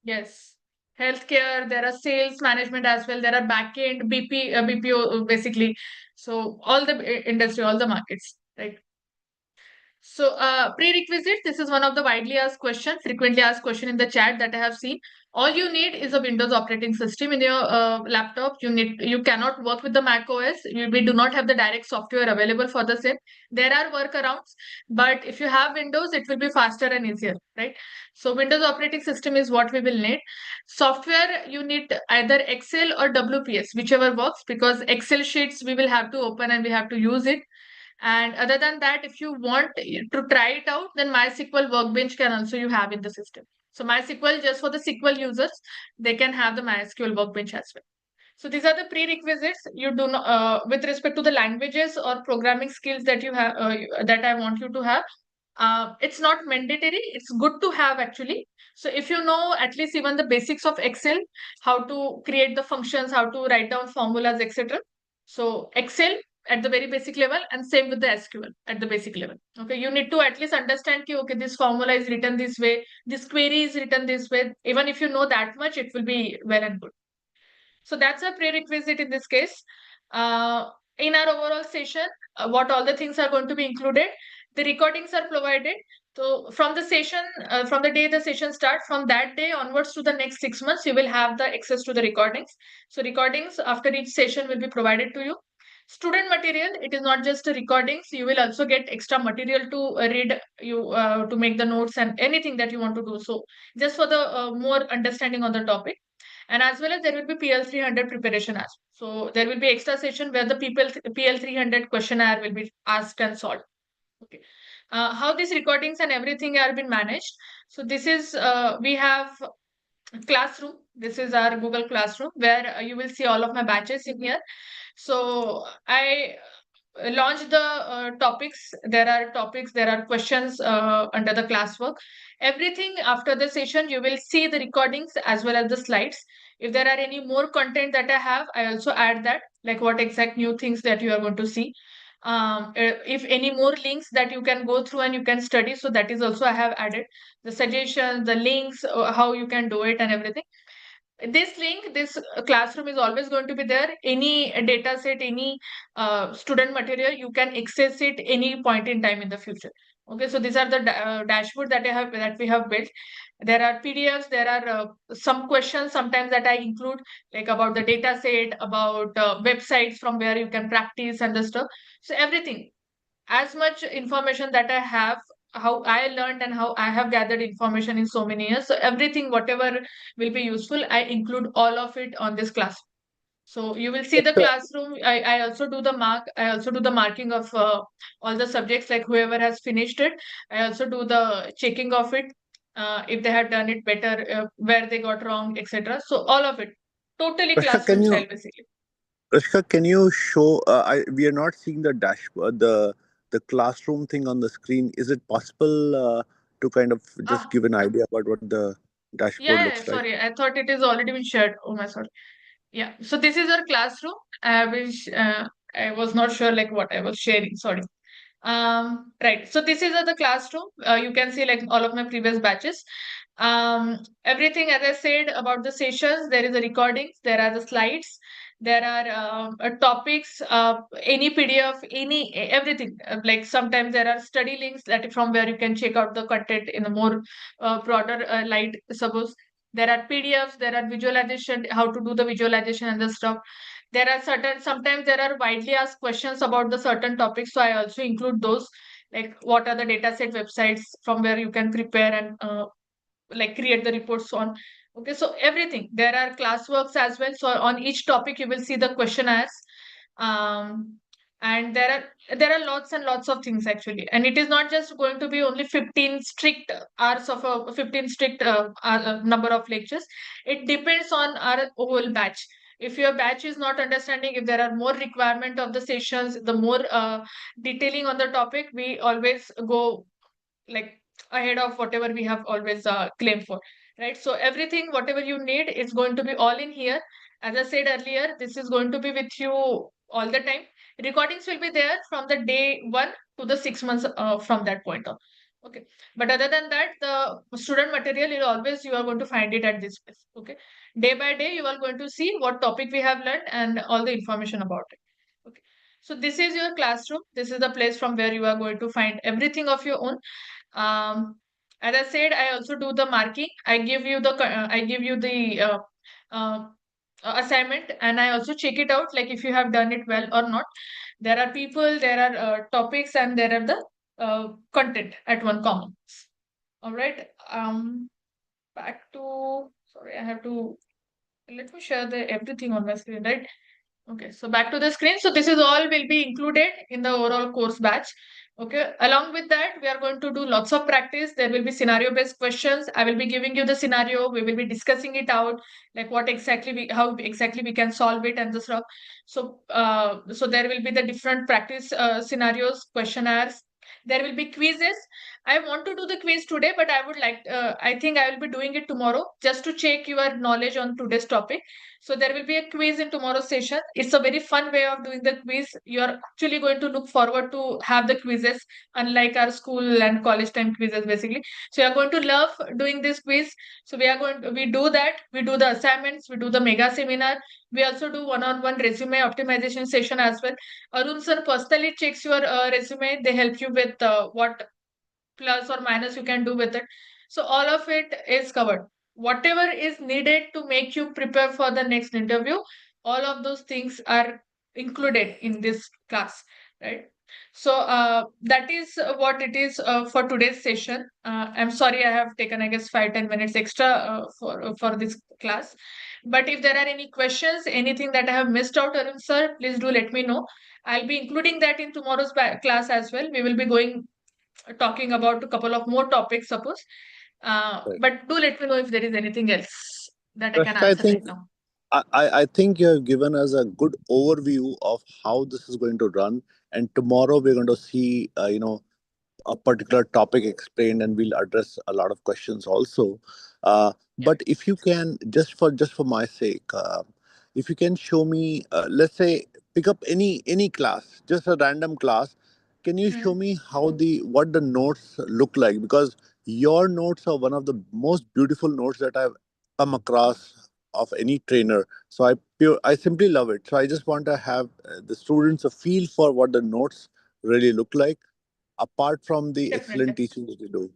Yes. Healthcare, there are sales management as well. There are backend BPO basically. So all the industry, all the markets, right? So prerequisite, this is one of the widely asked question, frequently asked question in the chat that I have seen. All you need is a Windows operating system in your laptop. You cannot work with the Mac OS. We do not have the direct software available for the same. There are workarounds, but if you have Windows, it will be faster and easier, right? So Windows operating system is what we will need. Software, you need either Excel or WPS, whichever works, because Excel sheets we will have to open and we have to use it. And other than that, if you want to try it out, then MySQL Workbench can also you have in the system. So MySQL, just for the SQL users, they can have the MySQL Workbench as well. So these are the prerequisites. You do not, with respect to the languages or programming skills that you have, that I want you to have. It's not mandatory. It's good to have actually. So if you know at least even the basics of Excel, how to create the functions, how to write down formulas, etc. So Excel at the very basic level, and same with the SQL at the basic level. Okay, you need to at least understand ki, okay, this formula is written this way, this query is written this way. Even if you know that much, it will be well and good. So that's a prerequisite in this case. In our overall session, what all the things are going to be included? The recordings are provided. So from the session, from the day the session starts, from that day onwards to the next 6 months, you will have the access to the recordings. So recordings after each session will be provided to you. Student material, it is not just recordings. You will also get extra material to read, you to make the notes and anything that you want to do. So just for the more understanding on the topic. And as well as there will be PL 300 preparation as well. So there will be extra session where the PL 300 questionnaire will be asked and solved. Okay. How these recordings and everything are been managed. So this is, we have classroom. This is our Google Classroom where you will see all of my batches in here. So I launch the topics. There are topics, there are questions under the classwork. Everything after the session, you will see the recordings as well as the slides. If there are any more content that I have, I also add that, like what exact new things that you are going to see. If any more links that you can go through and you can study, so that is also I have added the suggestions, the links, how you can do it and everything. This link, this classroom is always going to be there. Any data set, any student material, you can access it any point in time in the future. Okay, so these are the dashboard that we have built. There are PDFs, there are some questions sometimes that I include, like about the data set, about websites from where you can practice and the stuff. So everything, as much information that I have, how I learned and how I have gathered information in so many years. So everything, whatever will be useful, I include all of it on this class. So you will see the classroom. I also do the marking of all the subjects, like whoever has finished it. I also do the checking of it, if they have done it better, where they got wrong, etc. So all of it, totally Rashka, classroom style basically. Can you show? We are not seeing the dashboard, the classroom thing on the screen. Is it possible to kind of just Ah, give an idea about what the dashboard yeah, looks like? sorry, I thought it is already been shared. Oh my, sorry. Yeah, so this is our classroom, which I was not sure like what I was sharing. Sorry. Right. So this is the classroom. You can see like all of my previous batches. Everything, as I said about the sessions, there is a recordings, there are the slides, there are topics, any PDF, any everything. Like sometimes there are study links that from where you can check out the content in a more broader light. Suppose there are PDFs, there are visualization, how to do the visualization and the stuff. There are sometimes there are widely asked questions about the certain topics, so I also include those, like what are the dataset websites from where you can prepare and like create the reports on. Okay, so everything, there are classworks as well. So on each topic you will see the questionnaires. um and there are lots and lots of things actually, and it is not just going to be only 15 strict hours of a 15 strict number of lectures. It depends on our whole batch. If your batch is not understanding, if there are more requirement of the sessions, the more detailing on the topic, we always go like ahead of whatever we have always claimed for, right? So everything, whatever you need, is going to be all in here. As I said earlier, this is going to be with you all the time. Recordings will be there from the day 1 to the 6 months from that point on. Okay, but other than that, the student material is always, you are going to find it at this place. Okay, day by day you are going to see what topic we have learned and all the information about it. Okay, so this is your classroom. This is the place from where you are going to find everything of your own. As I said, I also do the marking. I give you the uh, assignment, and I also check it out, like if you have done it well or not. There are people, there are topics, and there are the content at one common. All right. Back to, sorry, I have to, let me share the everything on my screen, right? Okay, so back to the screen. So this is all will be included in the overall course batch. Okay, along with that, we are going to do lots of practice. There will be scenario-based questions. I will be giving you the scenario. We will be discussing it out, like what exactly how exactly we can solve it and the stuff. So, so there will be the different practice scenarios, questionnaires. There will be quizzes. I want to do the quiz today, but I would like, I think I will be doing it tomorrow just to check your knowledge on today's topic. So there will be a quiz in tomorrow's session. It's a very fun way of doing the quiz. You are actually going to look forward to have the quizzes, unlike our school and college time quizzes, basically. So you are going to love doing this quiz. So we do that. We do the assignments. We do the mega seminar. We also do one-on-one resume optimization session as well. Arun sir personally checks your resume. They help you with what plus or minus you can do with it. So all of it is covered. Whatever is needed to make you prepare for the next interview, all of those things are included in this class, right? So that is what it is for today's session. I'm sorry I have taken, I guess, 5-10 minutes extra for this class. But if there are any questions, anything that I have missed out, Arun sir, please do let me know. I'll be including that in tomorrow's class as well. We will be going talking about a couple of more topics, suppose. Right. But do let me know if there is anything else that I can Rashika, I answer right think now. I think you have given us a good overview of how this is going to run, and tomorrow we're going to see, a particular topic explained, and we'll address a lot of questions also. Yeah. But if you can, just for my sake, if you can show me, let's say, pick up any class, just a random class. Can you show Hmm. me how the what the notes look like? Because your notes are one of the most beautiful notes that I've come across of any trainer. So I simply love it. So I just want to have the students a feel for what the notes really look like, apart from the excellent Definitely. teaching that you do.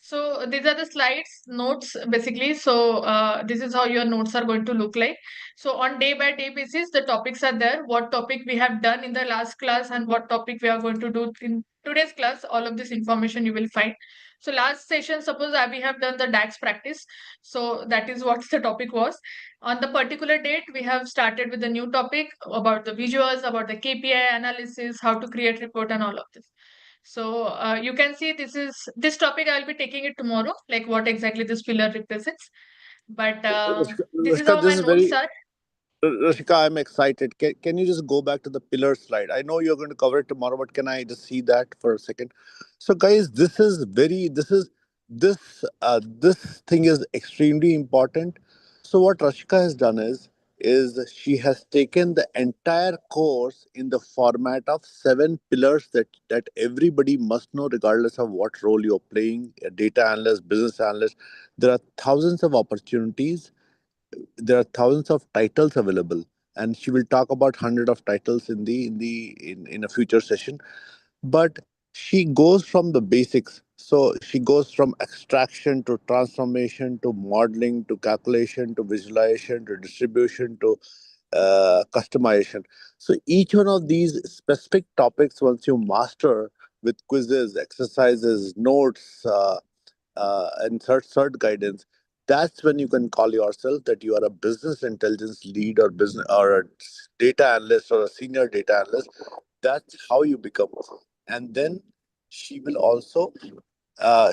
So these are the slides, notes basically. So this is how your notes are going to look like. So on day by day basis, the topics are there. What topic we have done in the last class and what topic we are going to do in today's class. All of this information you will find. So last session, suppose we have done the DAX practice. So that is what the topic was. On the particular date, we have started with a new topic about the visuals, about the KPI analysis, how to create report and all of this. So you can see this topic I'll be taking it tomorrow, like what exactly this pillar represents. But Rashika, this is Rashika, how this my is notes very are. Rashika, I'm excited. Can you just go back to the pillar slide? I know you're going to cover it tomorrow, but can I just see that for a second? So, guys, this thing is extremely important. So, what Rashika has done is she has taken the entire course in the format of 7 pillars that everybody must know, regardless of what role you're playing, a data analyst, business analyst. There are thousands of opportunities, there are thousands of titles available, and she will talk about hundred of titles in a future session. But she goes from the basics, so she goes from extraction to transformation to modeling to calculation to visualization to distribution to customization. So each one of these specific topics, once you master with quizzes, exercises, notes, and cert guidance, that's when you can call yourself that you are a business intelligence lead or business or a data analyst or a senior data analyst. That's how you become. And then she will also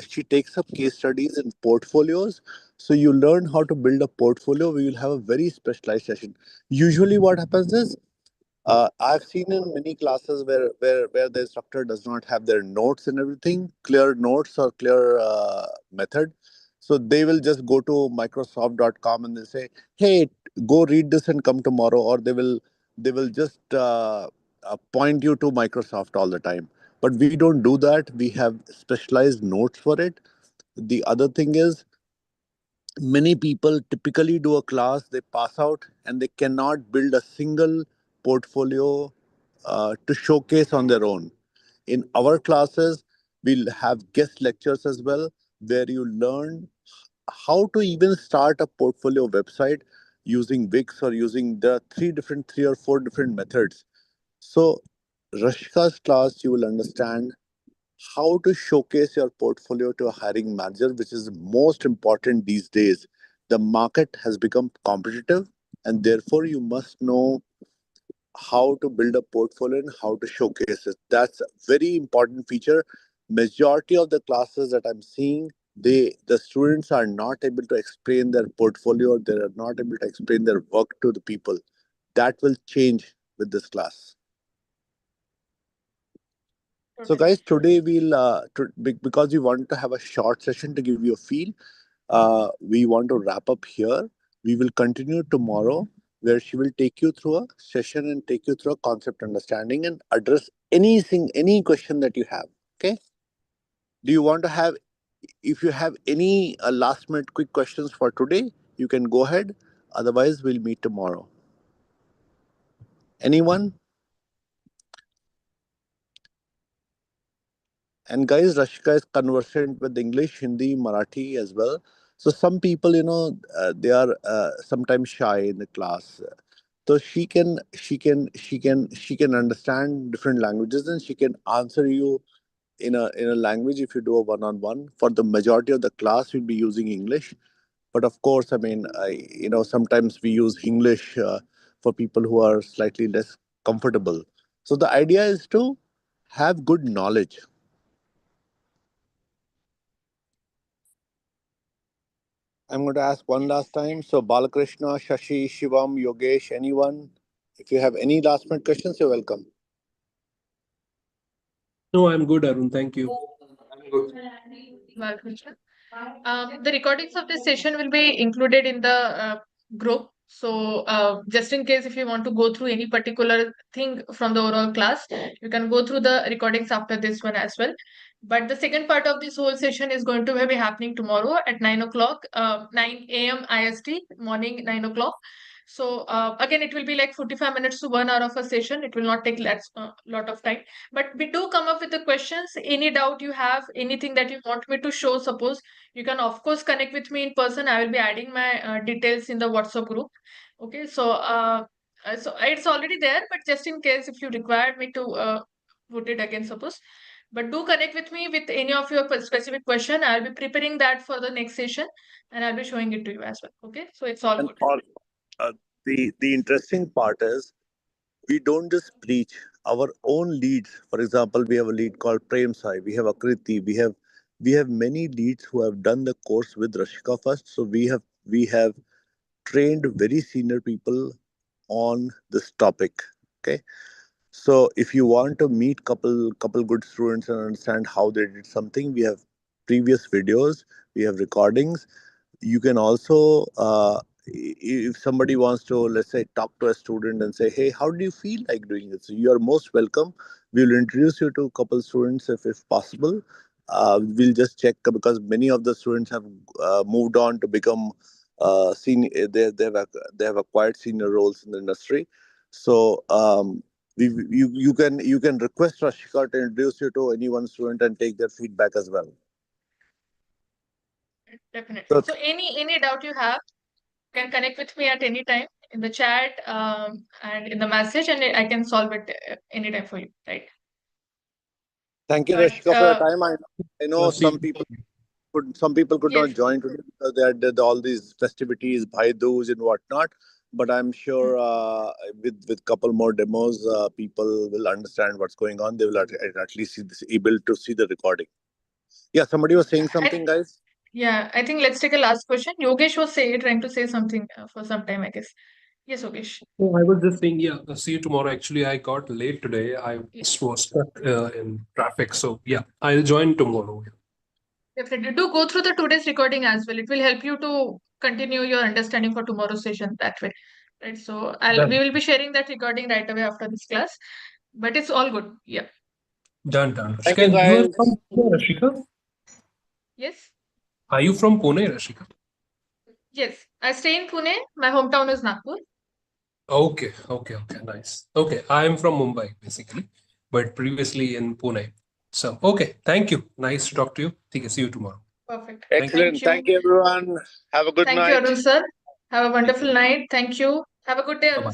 she takes up case studies and portfolios. So you learn how to build a portfolio. We will have a very specialized session. Usually what happens is, I've seen in many classes where the instructor does not have their notes and everything, clear notes or clear method. So they will just go to Microsoft.com and they say, "Hey, go read this and come tomorrow," or they will just point you to Microsoft all the time. But we don't do that. We have specialized notes for it. The other thing is, many people typically do a class, they pass out, and they cannot build a single portfolio to showcase on their own. In our classes, we'll have guest lectures as well, where you learn how to even start a portfolio website using Wix or using the three or four different methods. So, Rashika's class, you will understand how to showcase your portfolio to a hiring manager, which is most important these days. The market has become competitive, and therefore you must know how to build a portfolio and how to showcase it. That's a very important feature. Majority of the classes that I'm seeing, the students are not able to explain their portfolio, they are not able to explain their work to the people. That will change with this class. So, Totally. guys, today because we want to have a short session to give you a feel, we want to wrap up here. We will continue tomorrow, where she will take you through a session and take you through a concept understanding and address anything, any question that you have. Okay. Do you want to have, if you have any last minute quick questions for today, you can go ahead. Otherwise, we'll meet tomorrow. Anyone? And guys, Rashika is conversant with English, Hindi, Marathi as well. So some people, they are sometimes shy in the class. So she can understand different languages, and she can answer you in a language if you do a one-on-one. For the majority of the class, we'll be using English. But of course, I mean, sometimes we use English for people who are slightly less comfortable. So the idea is to have good knowledge. I'm going to ask one last time. So, Balakrishna, Shashi, Shivam, Yogesh, anyone? If you have any last minute questions, you're welcome. No, I'm good, Arun. Thank you. Balakrishna. The recordings of this session will be included in the group. So, just in case if you want to go through any particular thing from the overall class, you can go through the recordings after this one as well. But the second part of this whole session is going to be happening tomorrow at 9 o'clock, 9 a.m. IST, morning 9 o'clock. So, again, it will be like 45 minutes to 1 hour of a session. It will not take lot of time. But we do come up with the questions. Any doubt you have, anything that you want me to show, suppose you can of course connect with me in person. I will be adding my details in the WhatsApp group. Okay, so it's already there, but just in case if you require me to put it again, suppose. But do connect with me with any of your specific question. I'll be preparing that for the next session, and I'll be showing it to you as well. Okay, so it's all And good. all, the interesting part is we don't just preach our own leads. For example, we have a lead called Prem Sai, we have Akriti, we have many leads who have done the course with Rashika first. So we have trained very senior people on this topic. Okay. So if you want to meet couple good students and understand how they did something, we have previous videos, we have recordings. You can also if somebody wants to, let's say, talk to a student and say, hey, how do you feel like doing this, you are most welcome. We will introduce you to a couple students if possible. We'll just check because many of the students have moved on to become senior. They have acquired senior roles in the industry. So you can request Rashika to introduce you to any one student and take their feedback as well. Definitely. So So any doubt you have, you can connect with me at any time in the chat and in the message, and I can solve it anytime for you, right? thank you, But Rashika, for your time. I know See, some people could yes. not join today because they had all these festivities, Bhai Dooj and whatnot. But I'm sure with couple more demos, people will understand what's going on. They will at least able to see the recording. Yeah, somebody was saying I, something, guys. yeah, I think let's take a last question. Yogesh was trying to say something for some time, I guess. Yes, Yogesh. oh, I was just saying, yeah, see you tomorrow. Actually, I got late today. I Yeah, was stuck in traffic. So, yeah, I'll join tomorrow. definitely. Do go through the today's recording as well. It will help you to continue your understanding for tomorrow's session that way. Right. So we Done. will be sharing that recording right away after this class. But it's all good. Yeah. Done, done. Thank you, Rashika, you are guys. from Pune, Rashika? Yes. Are you from Pune, Rashika? Yes. I stay in Pune. My hometown is Nagpur. Okay, okay, okay, nice. Okay, I am from Mumbai, basically, but previously in Pune. So, okay, thank you. Nice to talk to you. Okay, see you tomorrow. Perfect. Thank you. Thank Excellent. you. Thank you, everyone. Have a good Thank you, night. Arun sir. Have a Take care. wonderful night. Thank you. Have a good day, Arun Bye-bye. sir.